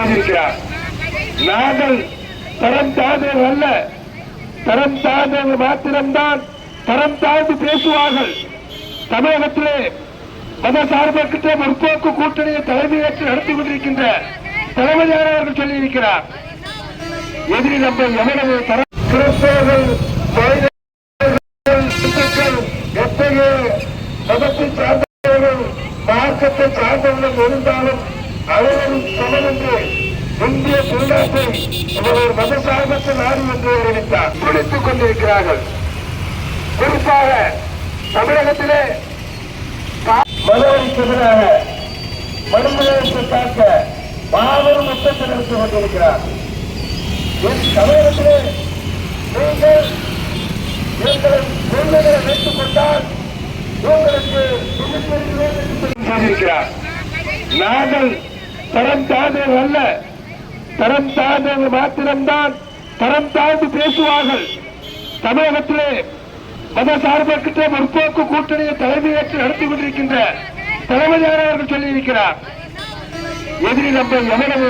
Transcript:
செய்திருக்கிறார். நாங்கள் தரம் தாழ்ந்தவர்கள் அல்ல, தரம் தாழ்ந்தவர்கள் மாத்திரம்தான் தரம் தாழ்ந்து பேசுவார்கள். தமிழகத்திலே மதசார்பற்ற முற்போக்கு கூட்டணியை தலைமையேற்று நடத்தி கொண்டிருக்கின்ற தலைமையாளர் அவர்கள் சொல்லியிருக்கிறார். எதிரி நம்ம எவ்வளவு தரம் கிறிஸ்தவர்கள் எத்தகைய மதத்தை சார்ந்தவர்கள் மார்க்கத்தை சார்ந்தவர்கள் இருந்தாலும் அனைவரும் சமம் என்று இந்திய திருநாட்டை ஒரு மதசார்பற்ற நாடு என்று அறிவித்தார். துடித்துக் கொண்டிருக்கிறார்கள். குறிப்பாக தமிழகத்திலே மதவெறிக்கு எதிராக மனிதநேயத்தை காக்க மாபெரும் யுத்தத்தை நடத்தி கொண்டிருக்கிறார். தமிழகத்திலே நீங்கள் எங்களை வைத்துக் கொண்டால் உங்களுக்கு செய்திருக்கிறார். நாங்கள் தரம் தாழ்ந்தவர்கள் அல்ல, தரம் தாழ்ந்தவர்கள் மாத்திரம்தான் தரம் தாழ்ந்து பேசுவார்கள். தமிழகத்திலே மதசார்பற்ற முற்போக்கு கூட்டணியை தலைமையேற்று நடத்தி கொண்டிருக்கின்ற தலைமையாளர் அவர்கள் சொல்லியிருக்கிறார். எதிரி நம்ம எவ்வளவு